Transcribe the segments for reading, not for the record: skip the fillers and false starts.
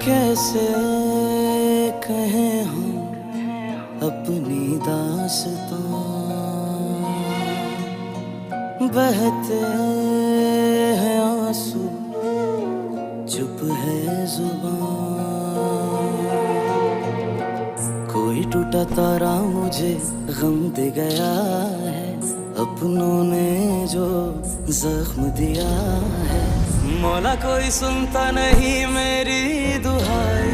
कैसे कहें हम अपनी दास्तां, बहते हैं आंसू, चुप है जुबान। कोई टूटा तारा मुझे गम दे गया है, अपनों ने जो जख्म दिया है। मौला कोई सुनता नहीं मेरी दुहाई,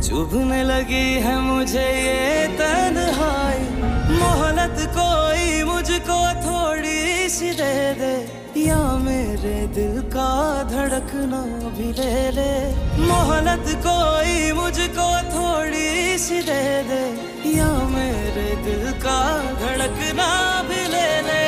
चुभने लगी है मुझे ये तन्हाई। मोहलत कोई मुझको थोड़ी सी दे दे, या मेरे दिल का धड़कना भी ले ले। मोहलत कोई मुझको थोड़ी सी दे दे, या मेरे दिल का धड़कना भी ले ले।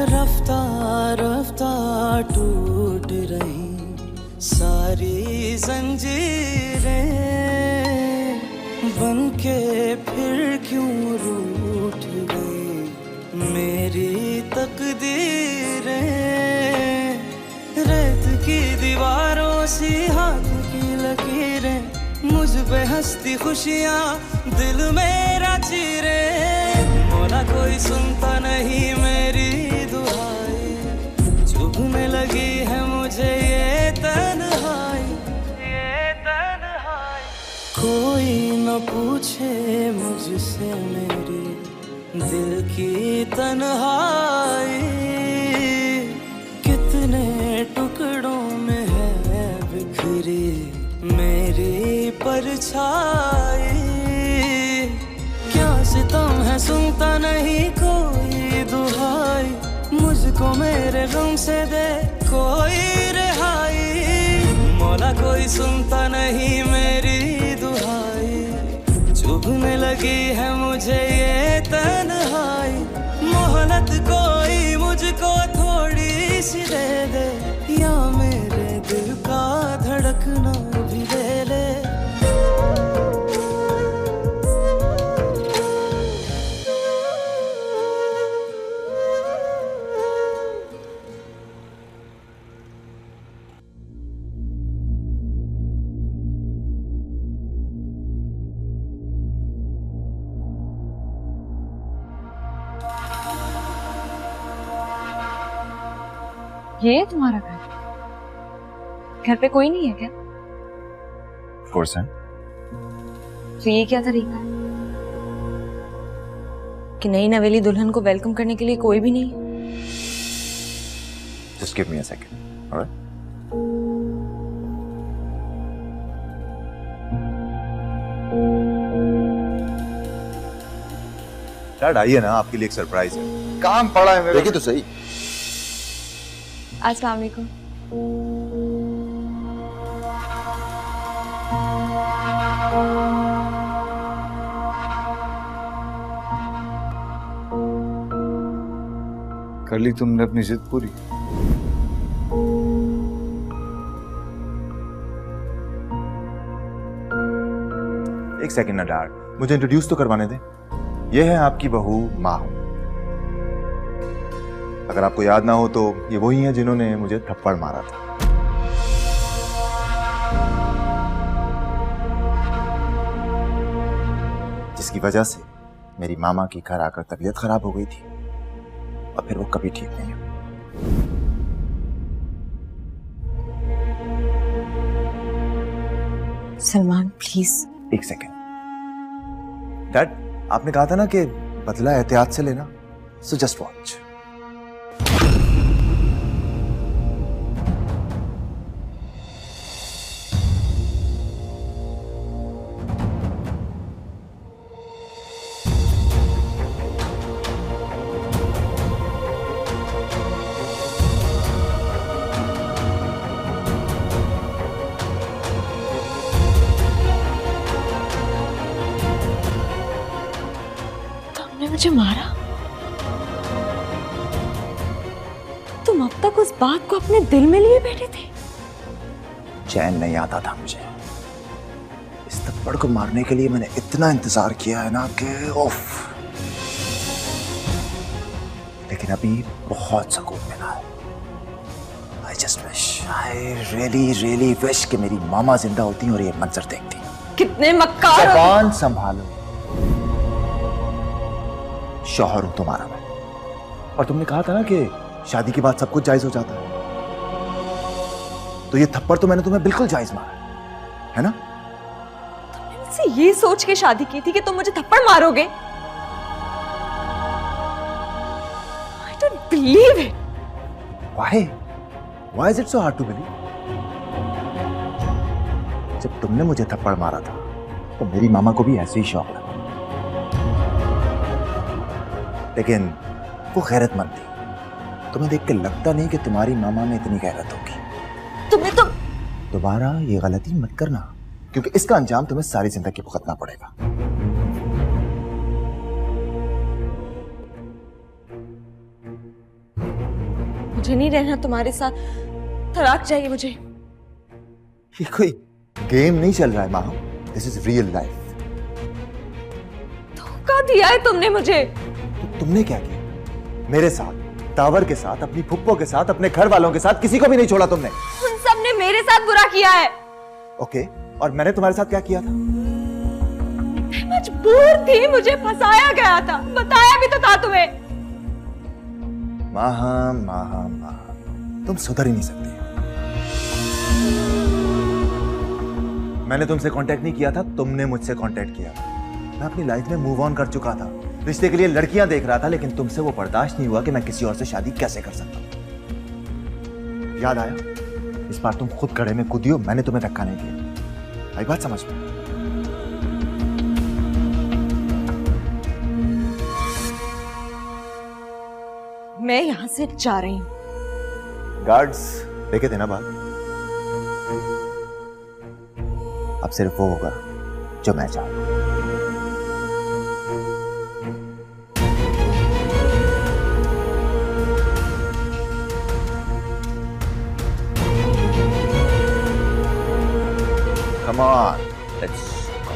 रफ्ता रफ्ता टूट रही सारी जंजीरें, बनके फिर क्यों रूठ गई मेरी तकदीरें। रेत की दीवारों सी हाथ की लकीरें, मुझ पे हंसती खुशियाँ दिल मेरा चीरे। मौला कोई सुनता नहीं मेरी दुहाई, चुभने लगी है मुझे ये तन्हाई, ये तन्हाई। कोई न पूछे मुझसे मेरी दिल की तन्हाई, कितने टुकड़ों में है बिखरी मेरी परछाई। क्या सितम है सुनता नहीं कोई दुहाई, मुझको मेरे गम से दे कोई रिहाई। मौला कोई सुनता नहीं मेरी दुहाई, चुभने लगी है मुझे ये तन्हाई। मोहलत कोई मुझको थोड़ी सी दे दे, या मेरे दिल का धड़कना भी ले ले। ये है तुम्हारा घर? घर पे कोई नहीं है क्या? Of course है। तो ये क्या तरीका है कि नई नवेली दुल्हन को वेलकम करने के लिए कोई भी नहीं है? Just give me a second, all right? Dad आइए ना, आपके लिए एक सरप्राइज है। काम पड़ा है मेरे। देखिए तो सही। अस्सलाम वालेकुम। कर ली तुमने अपनी जिद पूरी? एक सेकंड ना डैड, मुझे इंट्रोड्यूस तो करवाने दे। ये है आपकी बहू माहू। अगर आपको याद ना हो तो ये वही हैं जिन्होंने मुझे थप्पड़ मारा था। जिसकी वजह से मेरी मामा की घर आकर तबीयत खराब हो गई थी और फिर वो कभी ठीक नहीं हुई। सलमान प्लीज। एक सेकेंड डैड, आपने कहा था ना कि बदला एहतियात से लेना, सो जस्ट वॉच। मुझे मारा? तुम अब तक उस बात को अपने दिल में लिए बैठे थे? चैन नहीं आता था मुझे। इस थप्पड़ को मारने के लिए मैंने इतना इंतजार किया है ना कि उफ। लेकिन अभी बहुत सुकून मिला है। I just wish, I really wish कि मेरी मामा जिंदा होती और ये मंजर देखती। कितने मक्कार हो। ज़बान संभालो। शौहर हूं तुम्हारा मैं। और तुमने कहा था ना कि शादी के बाद सब कुछ जायज हो जाता है, तो ये थप्पड़ तो मैंने तुम्हें बिल्कुल जायज मारा है ना? तुमने मुझसे ये सोच के शादी की थी कि तुम मुझे थप्पड़ मारोगे? I don't believe it. Why is it so hard to believe? जब तुमने मुझे थप्पड़ मारा था तो मेरी मामा को भी ऐसे ही शौक लगा, लेकिन वो गैरतमंद थी। तुम्हें देख के लगता नहीं कि तुम्हारी मामा में इतनी गैरत होगी। तुम्हें तो दोबारा ये गलती मत करना, क्योंकि इसका अंजाम तुम्हें सारी जिंदगी भुगतना पड़ेगा। मुझे नहीं रहना तुम्हारे साथ, तलाक चाहिए मुझे। ये कोई गेम नहीं चल रहा है माँ, दिस इज रियल लाइफ। धोखा दिया है तुमने मुझे। तो तुमने क्या किया मेरे साथ, तावर के साथ, अपनी फुप्पो के साथ, अपने घर वालों के साथ? किसी को भी नहीं छोड़ा तुमने। उन सब ने मेरे साथ बुरा किया है। ओके, और मैंने तुम्हारे साथ क्या किया था? मैं मजबूर थी, मुझे फंसाया गया था, बताया भी तो था तुम्हें। माहा, तुम सुधर ही नहीं सकती। मैंने तुमसे कांटेक्ट नहीं किया था, तुमने मुझसे कांटेक्ट किया था। मैं अपनी लाइफ में मूव ऑन कर चुका था, रिश्ते के लिए लड़कियां देख रहा था, लेकिन तुमसे वो बर्दाश्त नहीं हुआ कि मैं किसी और से शादी कैसे कर सकता हूं। याद आया? इस बार तुम खुद कड़े में कूदी हो, मैंने तुम्हें धक्का नहीं दिया। आई बात समझ में? मैं यहां से जा रही हूं। गार्ड्स देखे थे ना बात? अब सिर्फ वो होगा जो मैं चाहूं। Come on, let's go.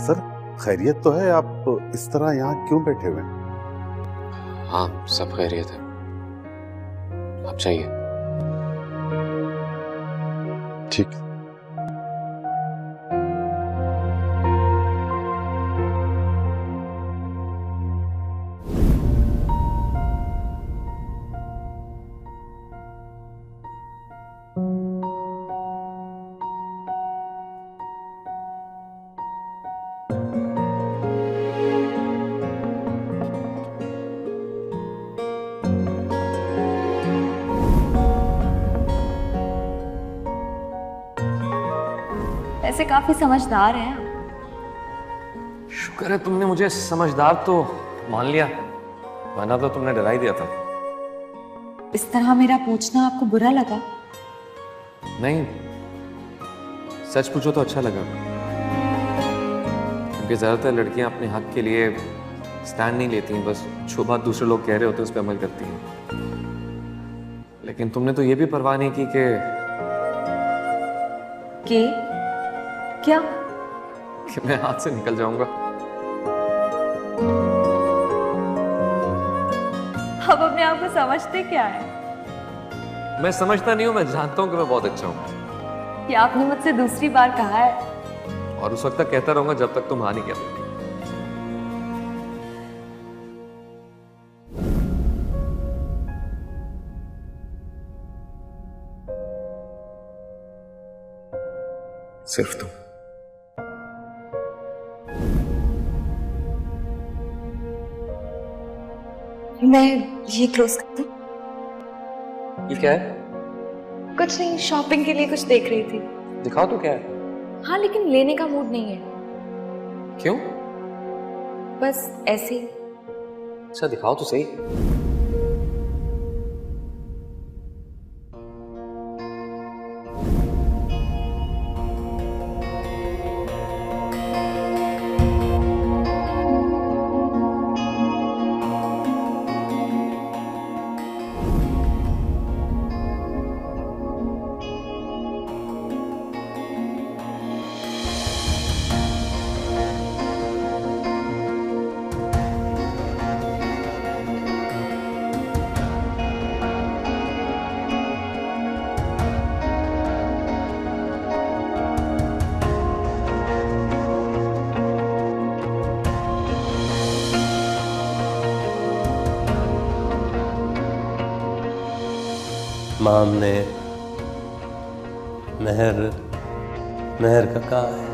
Sir खैरियत तो है? आप इस तरह यहाँ क्यों बैठे हुए हैं? हाँ, सब खैरियत है। आप चाहिए? ठीक। ऐसे काफी समझदार हैं। शुक्र है तुमने मुझे समझदार तो मान लिया, वरना तो तुमने डरा ही दिया था। इस तरह मेरा पूछना आपको बुरा लगा? नहीं, सच पूछो तो अच्छा लगा, क्योंकि ज्यादातर लड़कियां अपने हक के लिए स्टैंड नहीं लेती हैं, बस जो बात दूसरे लोग कह रहे होते हैं उस पर अमल करती हैं। लेकिन तुमने तो ये भी परवाह नहीं की कि क्या? कि मैं हाथ से निकल जाऊंगा। अब अपने आप को समझते क्या है? मैं समझता नहीं हूं, मैं जानता हूं कि मैं बहुत अच्छा हूं। ये आपने मुझसे दूसरी बार कहा है। और उस वक्त तक कहता रहूंगा जब तक तुम हाँ नहीं कहते। सिर्फ तुम। मैं ये क्लोज कर दूं? ये क्या है? कुछ नहीं, शॉपिंग के लिए कुछ देख रही थी। दिखाओ तो क्या है। हाँ, लेकिन लेने का मूड नहीं है। क्यों? बस ऐसे ही। अच्छा दिखाओ तो सही। माम ने मेहर मेहर का कहा है।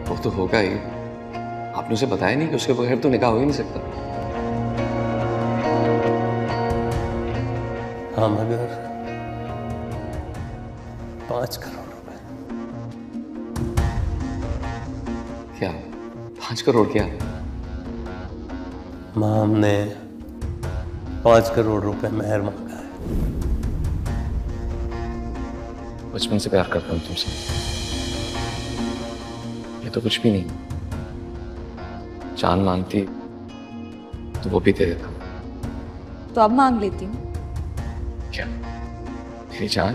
वो तो होगा ही। आपने उसे बताया नहीं कि उसके बगैर तो निकाह हो ही नहीं सकता। हाँ, मगर 5 करोड़ रुपए। क्या 5 करोड़? क्या माम ने 5 करोड़ रुपए मेहर मांगा है। बचपन से प्यार करता हूँ तुमसे। ये तो कुछ भी नहीं। जान मांगती तो वो भी दे देता। तो अब मांग लेती हूँ। क्या मेरी जान?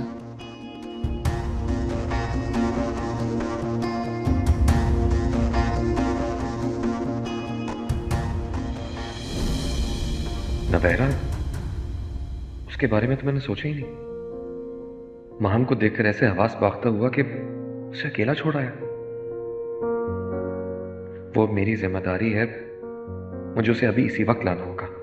नबेरा, उसके बारे में तो मैंने सोचा ही नहीं। माम को देखकर ऐसे हवास बागता हुआ कि उसे अकेला छोड़ आया। वो मेरी जिम्मेदारी है, मुझे उसे अभी इसी वक्त लाना होगा।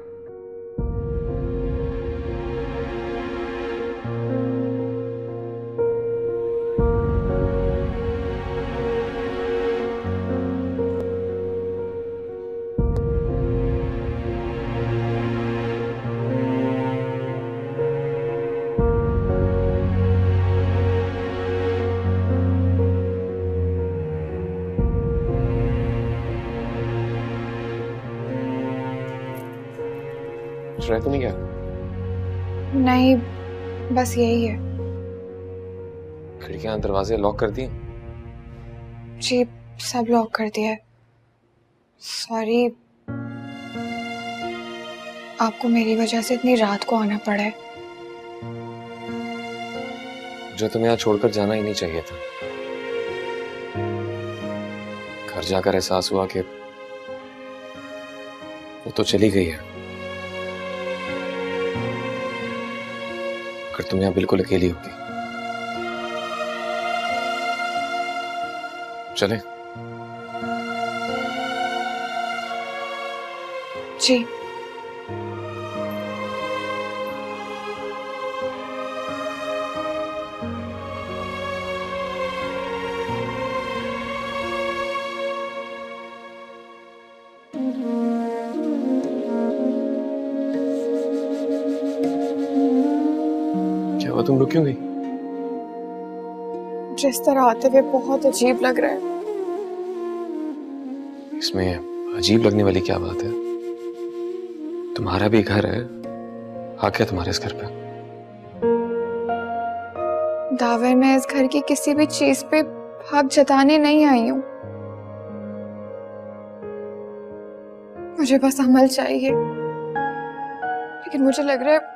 ट्राई तो नहीं किया? नहीं, बस यही है। खिड़कियां दरवाजे लॉक कर दिए? जी, सब लॉक कर दिया है। सॉरी, आपको मेरी वजह से इतनी रात को आना पड़ा है। मुझे तुम्हें यहाँ छोड़कर जाना ही नहीं चाहिए था। घर जाकर एहसास हुआ कि वो तो चली गई है। अगर तुम यहाँ बिल्कुल अकेली होगी। चले? जी। क्या हुआ, तुम रुक क्यों गई? जिस तरह आते हुए बहुत अजीब लग रहा है। इसमें अजीब लगने वाली क्या बात है? तुम्हारा भी घर है, हक है तुम्हारे इस घर पे। दावर, मैं इस घर की किसी भी चीज पे हक जताने नहीं आई हूं। मुझे बस अमल चाहिए। लेकिन मुझे लग रहा है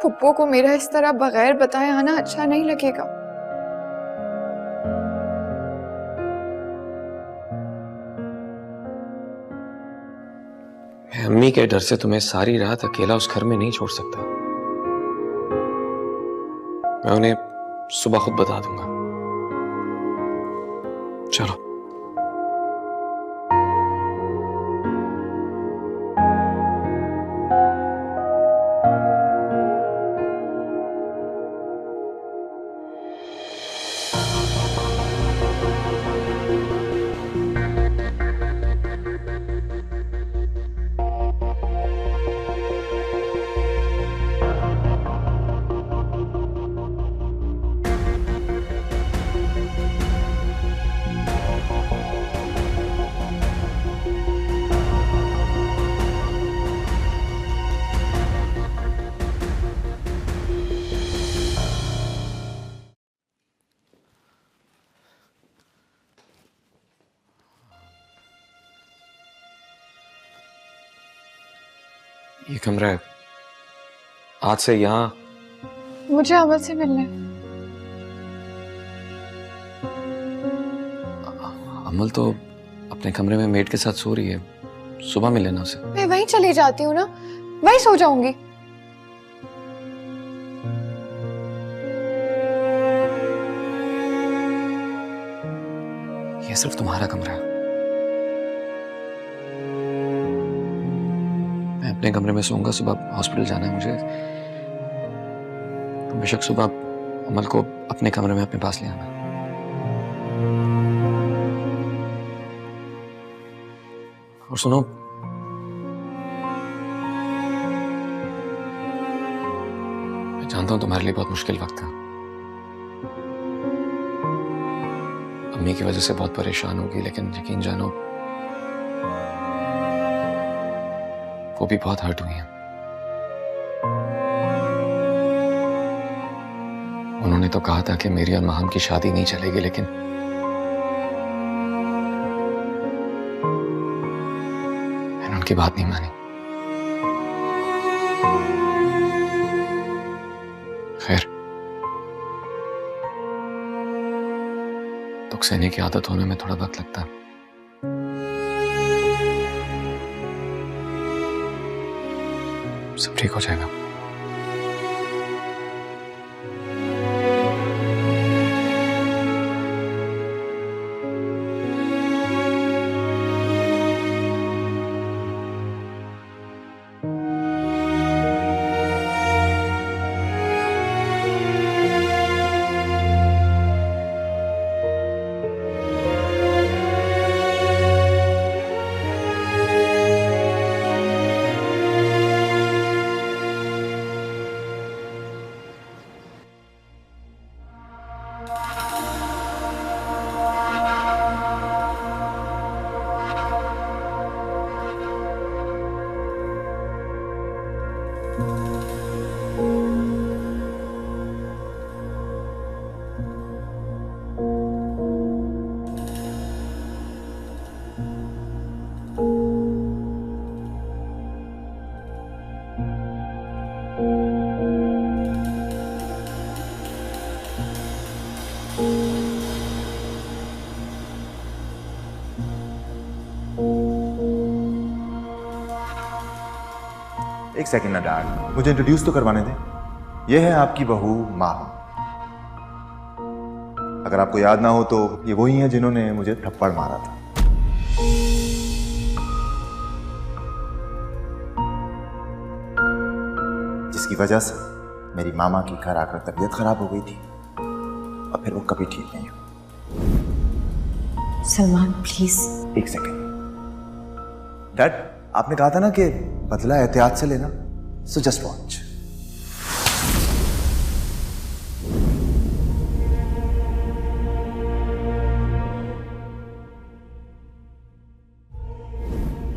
फुप्पो को मेरा इस तरह बगैर बताए आना अच्छा नहीं लगेगा। मैं अम्मी के डर से तुम्हें सारी रात अकेला उस घर में नहीं छोड़ सकता। मैं उन्हें सुबह खुद बता दूंगा। चलो। ये कमरा है, आज से यहाँ मुझे अमल से मिलना है। अमल तो अपने कमरे में मेड के साथ सो रही है, सुबह मिल लेना उसे। मैं वहीं चली जाती हूँ ना, वहीं सो जाऊंगी। ये सिर्फ तुम्हारा कमरा है। मैं अपने कमरे में सोऊंगा, सुबह हॉस्पिटल जाना है मुझे। तो बेशक सुबह अमल को अपने कमरे में अपने पास ले आना। और सुनो, मैं जानता हूं तुम्हारे लिए बहुत मुश्किल वक्त था। अम्मी की वजह से बहुत परेशान होगी, लेकिन यकीन जानो वो भी बहुत हर्ट हुई हैं। उन्होंने तो कहा था कि मेरी और महम की शादी नहीं चलेगी, लेकिन मैंने उनकी बात नहीं मानी। खैर, दुख सहने की आदत होने में थोड़ा वक्त लगता है। सब ठीक हो जाएगा। एक सेकंड ना डैड, मुझे इंट्रोड्यूस तो करवाने दें। ये है आपकी बहू माह। अगर आपको याद ना हो तो ये वही हैं जिन्होंने मुझे थप्पड़ मारा था। जिसकी वजह से मेरी मामा की घर आकर तबीयत खराब हो गई थी और फिर वो कभी ठीक नहीं हुई। सलमान प्लीज। एक सेकंड डैड, आपने कहा था ना कि बदला एहतियात से लेना, सो जस्ट वॉच।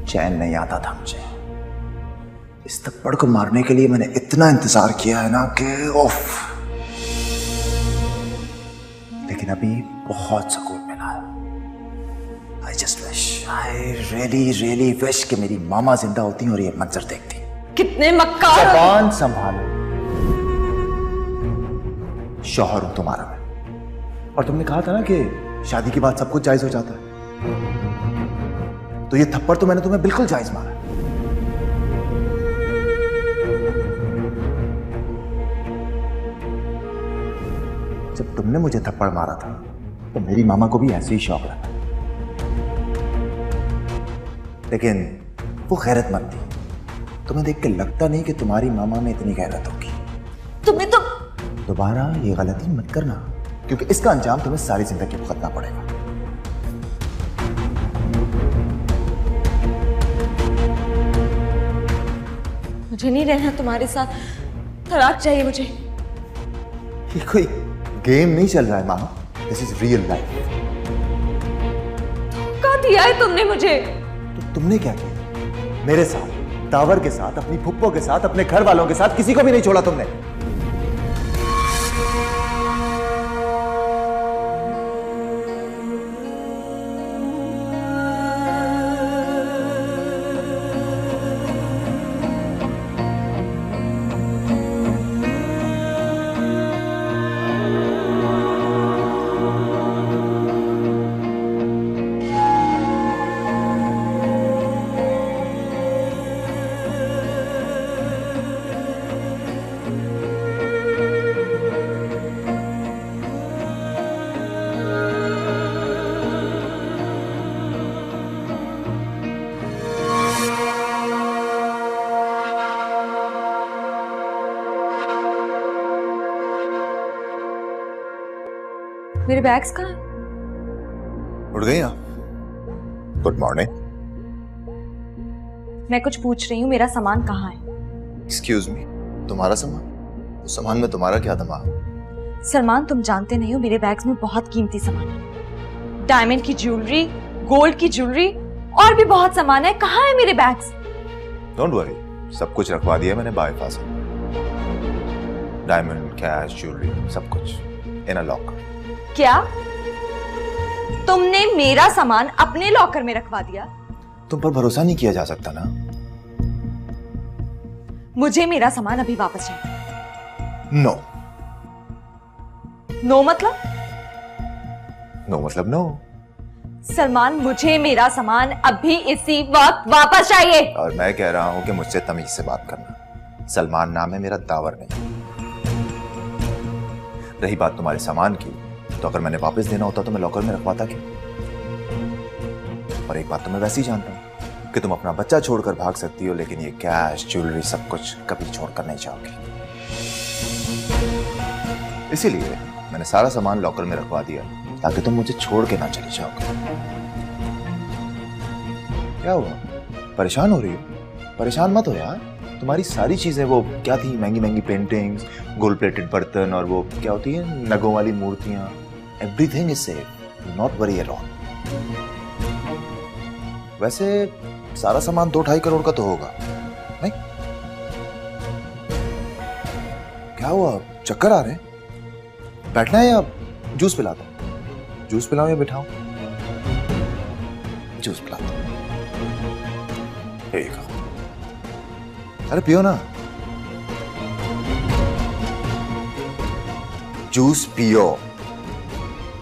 चैन नहीं आता था मुझे। इस थप्पड़ को मारने के लिए मैंने इतना इंतजार किया है ना कि ओफ। लेकिन अभी बहुत सुकून मिला है। I just wish, I really wish कि मेरी मामा जिंदा होती और ये मंजर देखती। कितने मक्कार। जबान संभालो, शौहर हूं तुम्हारा मैं। और तुमने कहा था ना कि शादी के बाद सब कुछ जायज हो जाता है, तो ये थप्पड़ तो मैंने तुम्हें बिल्कुल जायज मारा। जब तुमने मुझे थप्पड़ मारा था तो मेरी मामा को भी ऐसे ही शौक लगा, लेकिन वो गैरतमंद थी। तुम्हें देख के लगता नहीं कि तुम्हारी मामा में इतनी गैरत होगी। तुम्हें तो दोबारा ये गलती मत करना, क्योंकि इसका अंजाम तुम्हें सारी जिंदगी भुगतना पड़ेगा। मुझे नहीं रहना तुम्हारे साथ, तलाक चाहिए मुझे। ये कोई गेम नहीं चल रहा है मामा, दिस इज रियल लाइफ। धोखा दिया है तुमने मुझे। तो तुमने क्या किया मेरे साथ, दावर के साथ, अपनी फुप्पो के साथ, अपने घर वालों के साथ? किसी को भी नहीं छोड़ा तुमने। मेरे बैग्स कहाँ हैं? उठ गई आप? Good morning. मैं कुछ पूछ रही हूँ, मेरा सामान कहाँ है? एक्सक्यूज मी, तुम्हारा सामान? उस सामान में तुम्हारा क्या दिमाग? सलमान, तुम जानते नहीं हो मेरे बैग्स में बहुत कीमती सामान है। डायमंड की ज्वेलरी, गोल्ड की ज्वेलरी और भी बहुत सामान है। कहाँ है मेरे बैग्स? डोंट वरी, सब कुछ रखवा दिया मैंने बाय पास। डायमंड, कैश, ज्वेलरी, सब कुछ इन अ लॉकर। क्या तुमने मेरा सामान अपने लॉकर में रखवा दिया? तुम पर भरोसा नहीं किया जा सकता ना। मुझे मेरा सामान अभी वापस चाहिए। नो। नो मतलब? नो मतलब नो। सलमान, मुझे मेरा सामान अभी इसी वक्त वापस चाहिए। और मैं कह रहा हूं कि मुझसे तमीज से बात करना। सलमान नाम है मेरा, दावर नहीं। रही बात तुम्हारे सामान की, तो अगर मैंने वापस देना होता तो मैं लॉकर में रखवाता क्यों? और एक बात तो मैं वैसे ही जानता हूं कि तुम अपना बच्चा छोड़कर भाग सकती हो, लेकिन ये कैश, ज्वेलरी, सब कुछ कभी छोड़कर नहीं जाओगी। इसीलिए मैंने सारा सामान लॉकर में रखवा दिया ताकि तुम मुझे छोड़ के ना चली जाओ। क्या हुआ? परेशान हो रही हो? परेशान मत हो यार। तुम्हारी सारी चीजें, वो क्या थी, महंगी महंगी पेंटिंग्स, गोल्ड प्लेटेड बर्तन, और वो क्या होती है, नगों वाली मूर्तियां, everything is safe, not worry alone. वैसे सारा सामान 2-2.5 करोड़ का तो होगा, नहीं? क्या हुआ, चक्कर आ रहे हैं? बैठना है या जूस पिलाता हूं? जूस पिलाऊं या बिठाऊं? जूस पिलाता हूं। अरे पियो ना, जूस पियो।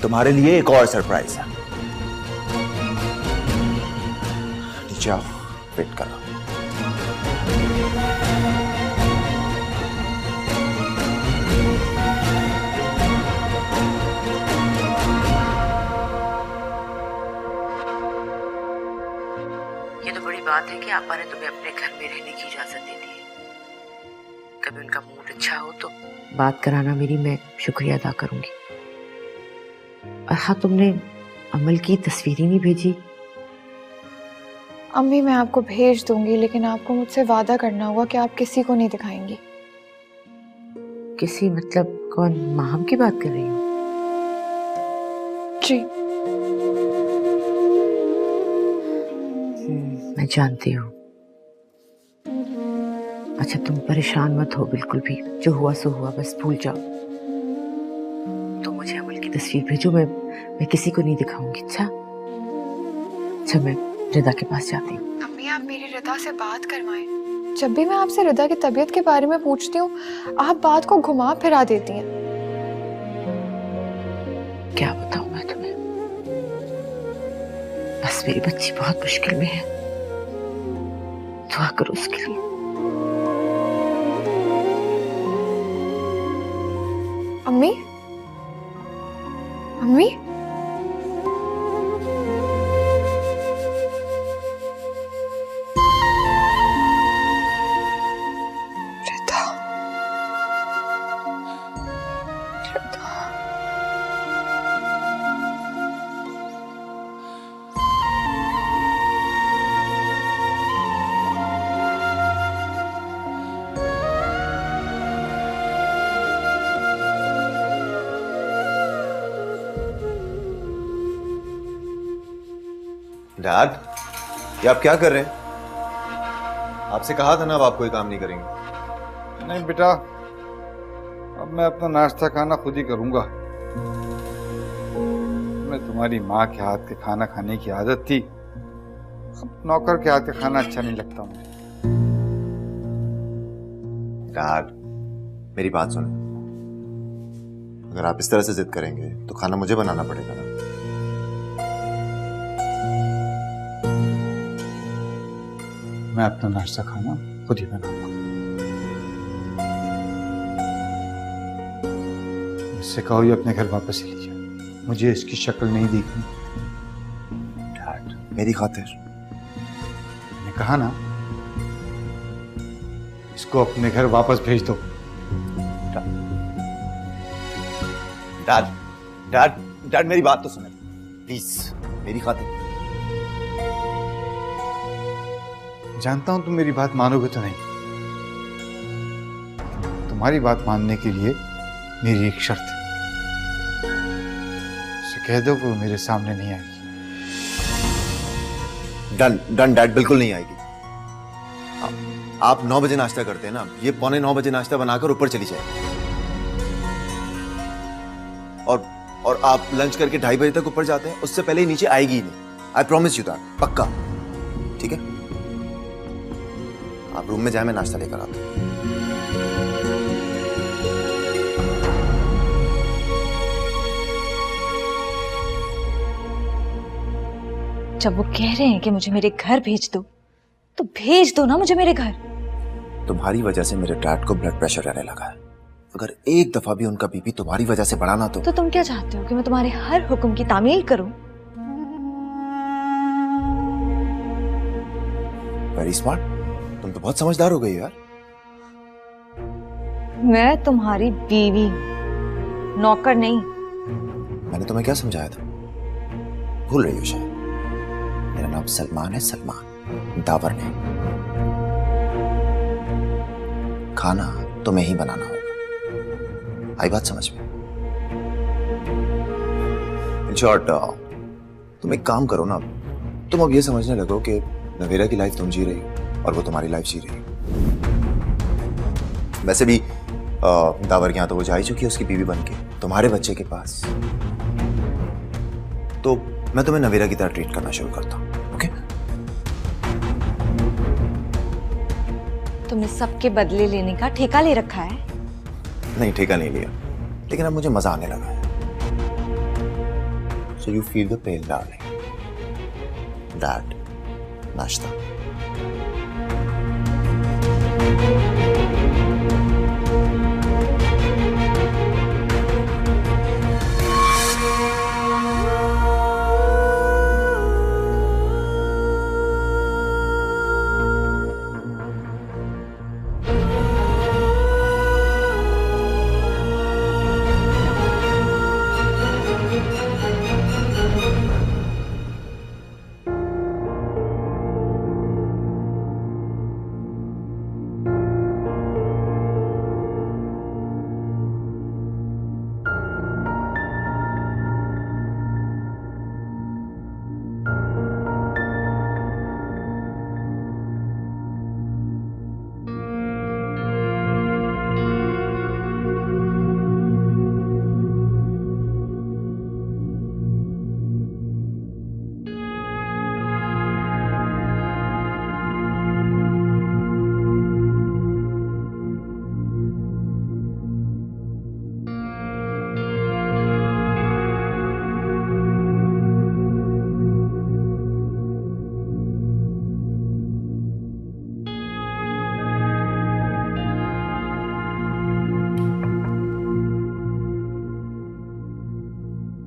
तुम्हारे लिए एक और सरप्राइज है। नीचे आओ, वेट करो। ये तो बड़ी बात है कि आपा ने तुम्हें अपने घर में रहने की इजाजत दे दी। कभी उनका मूड अच्छा हो तो बात कराना, मेरी मैं शुक्रिया अदा करूंगी। और हाँ, तुमने अमल की तस्वीर ही नहीं भेजी। अम्मी, मैं आपको भेज दूंगी, लेकिन आपको मुझसे वादा करना होगा कि आप किसी को नहीं दिखाएंगी। किसी मतलब कौन? माहम की बात कर रही हो? जी। मैं जानती हूँ। अच्छा, तुम परेशान मत हो बिल्कुल भी। जो हुआ सो हुआ, बस भूल जाओ। तो मुझे अमल की तस्वीर भेजो, मैं किसी को नहीं दिखाऊंगी। अच्छा, मैं रिदा के पास जाती हूँ। अम्मी, आप मेरी रिदा से बात करवाएं। जब भी मैं आपसे रिदा की तबीयत के बारे में पूछती हूँ, आप बात को घुमा फिरा देती हैं। क्या बताऊं मैं तुम्हें? बस मेरी बच्ची बहुत मुश्किल में है, दुआ करो उसके लिए। अम्मी, अम्मी, रिदा, रिदा। डैड, ये आप क्या कर रहे हैं? आपसे कहा था ना अब आप कोई काम नहीं करेंगे। नहीं बेटा, अब मैं अपना नाश्ता खाना खुद ही करूंगा। मैं तुम्हारी माँ के हाथ के खाना खाने की आदत थी, अब नौकर के हाथ का खाना अच्छा नहीं लगता मुझे। डैड, मेरी बात सुनो। अगर आप इस तरह से जिद करेंगे तो खाना मुझे बनाना पड़ेगा ना। मैं अपना नाश्ता खाना खुद ही बनाऊंगा। इससे कहो ये अपने घर वापस ही ले जाए, मुझे इसकी शक्ल नहीं देखनी। डैड, मेरी खातिर। मैंने कहा ना, इसको अपने घर वापस भेज दो। डैड, डैड डैड मेरी बात तो सुने प्लीज, मेरी खातिर। जानता हूं तुम मेरी बात मानोगे तो नहीं। तुम्हारी बात मानने के लिए मेरी एक शर्त है। उसे कह दो कि वो मेरे सामने नहीं आएगी। डन डन डैड, बिल्कुल नहीं आएगी। आप 9 बजे नाश्ता करते हैं ना, ये 8:45 बजे नाश्ता बनाकर ऊपर चली जाए और आप लंच करके 2:30 बजे तक ऊपर जाते हैं, उससे पहले ही नीचे आएगी ही नहीं। आई प्रॉमिस यू दैट, पक्का। ठीक है, आप रूम में जाए, मैं नाश्ता लेकर आता हूं। जब वो कह रहे हैं कि मुझे मेरे घर भेज दो, तो भेज दो ना मुझे मेरे घर। तुम्हारी वजह से मेरे डैड को ब्लड प्रेशर रहने लगा है। अगर एक दफा भी उनका बीपी तुम्हारी वजह से बढ़ा ना तो तुम क्या चाहते हो कि मैं तुम्हारे हर हुक्म की तामील करूं? वेरी स्मार्ट, तुम तो बहुत समझदार हो गई यार। मैं तुम्हारी बीवी, नौकर नहीं। मैंने तुम्हें क्या समझाया था? भूल रही हो शायद। मेरा नाम सलमान है, सलमान, दावर नहीं। खाना तुम्हें ही बनाना होगा, आई बात समझ में? इन शॉर्ट, तुम एक काम करो ना, तुम अब ये समझने लगो कि नवेरा की लाइफ तुम जी रही हो और वो तुम्हारी लाइफ जी रही है। वैसे भी दावर के यहां तो वो जा ही चुकी है उसकी बीवी बनके तुम्हारे बच्चे के पास। तो मैं तुम्हें नवेरा की तरह ट्रीट करना शुरू करता हूं, ओके? तुमने सबके बदले लेने का ठेका ले रखा है? नहीं, ठेका नहीं लिया, लेकिन अब मुझे मजा आने लगा है। So you feel the pain darling. Dad, नाश्ता।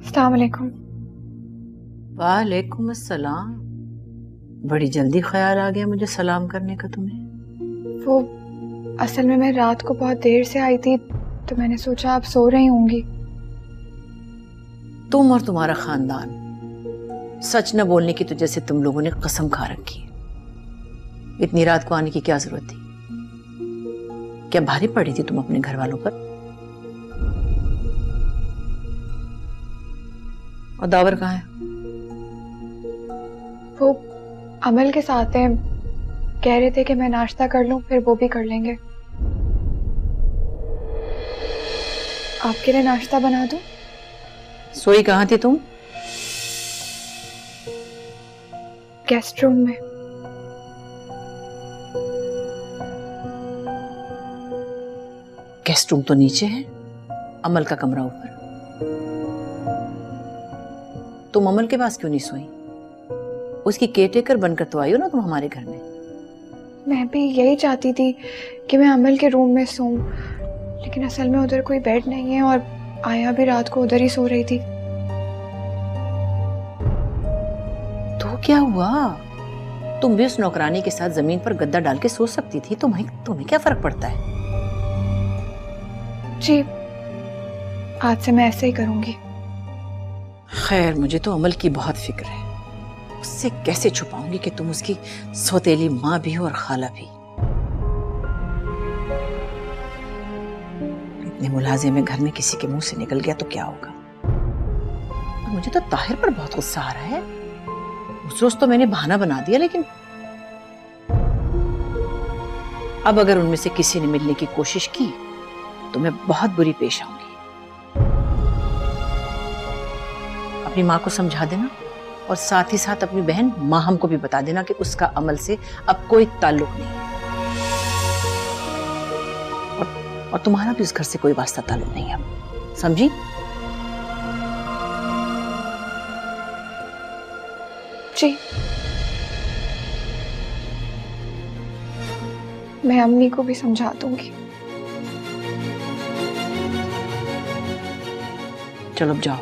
अस्सलामुअलैकुम। वालेकुम अस्सलाम। बड़ी जल्दी ख्याल आ गया मुझे सलाम करने का तुम्हें। वो असल में मैं रात को बहुत देर से आई थी, तो मैंने सोचा आप सो रही होंगी। तुम और तुम्हारा खानदान सच न बोलने की तो जैसे तुम लोगों ने कसम खा रखी है। इतनी रात को आने की क्या जरूरत थी? क्या भारी पड़ी थी तुम अपने घर वालों पर? और दावर कहाँ है? वो अमल के साथ हैं, कह रहे थे कि मैं नाश्ता कर लूं, फिर वो भी कर लेंगे। आपके लिए नाश्ता बना दूं? सोई कहाँ थी तुम? गेस्ट रूम में। गेस्ट रूम तो नीचे है, अमल का कमरा ऊपर। तुम अमल के पास क्यों नहीं सोई? उसकी केयरटेकर बनकर तो आई हो ना तुम हमारे घर में। मैं भी यही चाहती थी कि मैं अमल के रूम में सोऊं, लेकिन असल में उधर कोई बेड नहीं है और आया भी रात को उधर ही सो रही थी। तो क्या हुआ? तुम भी उस नौकरानी के साथ जमीन पर गद्दा डाल के सो सकती थी। तुम्हें क्या फर्क पड़ता है? जी, आज से मैं ऐसे ही करूंगी। खैर, मुझे तो अमल की बहुत फिक्र है। उससे कैसे छुपाऊंगी कि तुम उसकी सौतेली माँ भी हो और खाला भी। इतने मुलाजे में घर में किसी के मुंह से निकल गया तो क्या होगा। और मुझे तो ताहिर पर बहुत गुस्सा आ रहा है। उस रोज तो मैंने बहाना बना दिया, लेकिन अब अगर उनमें से किसी ने मिलने की कोशिश की तो मैं बहुत बुरी पेश आऊंगी। अपनी माँ को समझा देना और साथ ही साथ अपनी बहन माहम को भी बता देना कि उसका अमल से अब कोई ताल्लुक नहीं है, और तुम्हारा भी उस घर से कोई वास्ता ताल्लुक नहीं है, समझी? जी, मैं अम्मी को भी समझा दूंगी। चलो अब जाओ।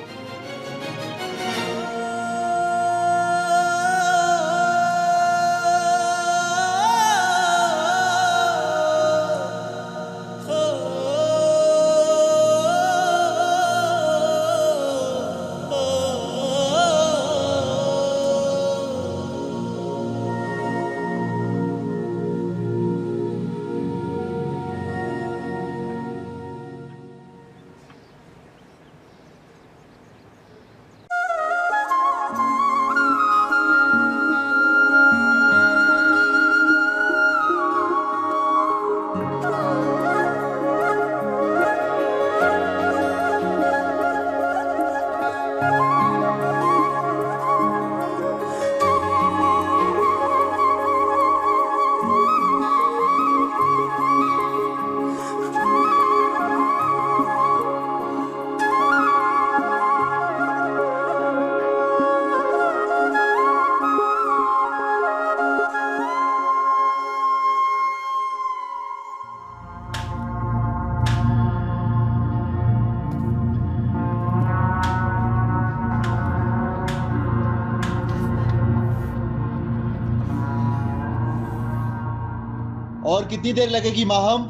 और कितनी देर लगेगी माहम?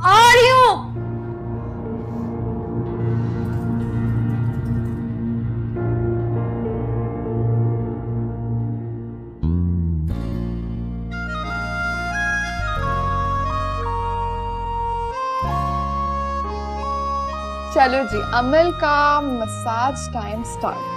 आ रही हूं। चलो जी, अमल का मसाज टाइम स्टार्ट।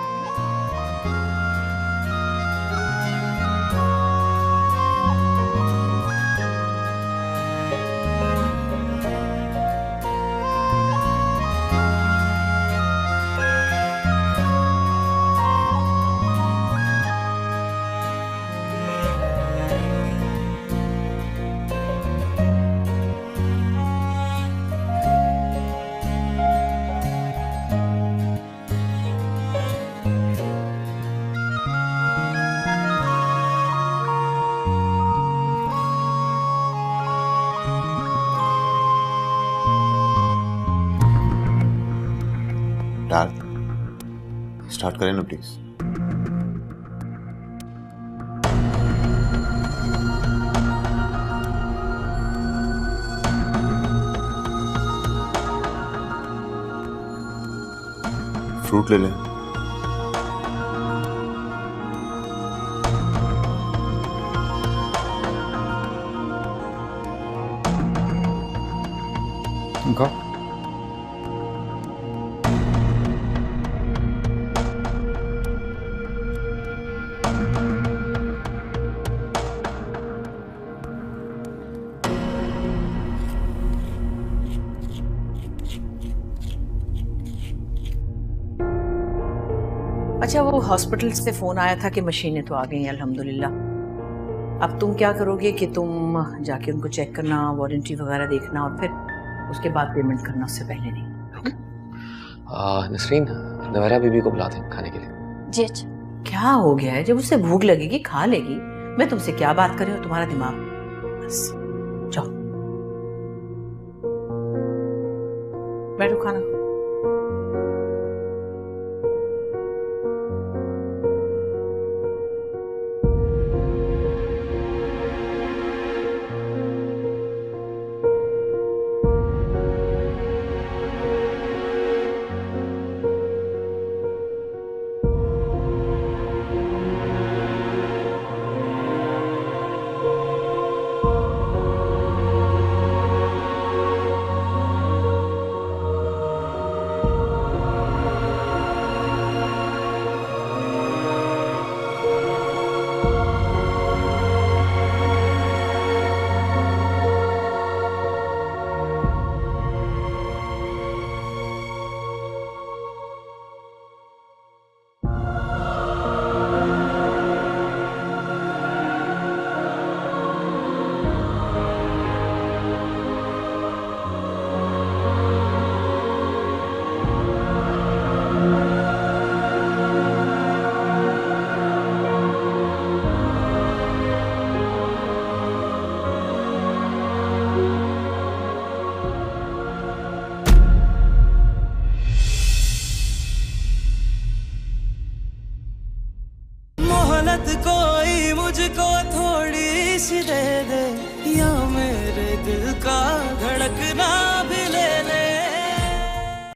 स्टार्ट करें ना प्लीज। फ्रूट ले लें। इनको अच्छा, वो हॉस्पिटल से फोन आया था कि मशीनें तो आ गई हैं अल्हम्दुलिल्लाह। अब तुम क्या करोगे कि तुम जाके उनको चेक करना, वारंटी वगैरह देखना और फिर उसके बाद पेमेंट करना, उससे पहले नहीं। नसरीन, नवैरा बीबी को बुला दें खाने के लिए। जी अच्छा। क्या हो गया है? जब उसे भूख लगेगी खा लेगी। मैं तुमसे क्या बात कर रही हूँ, तुम्हारा दिमाग बस। जाओ बैठो, खाना खाओ।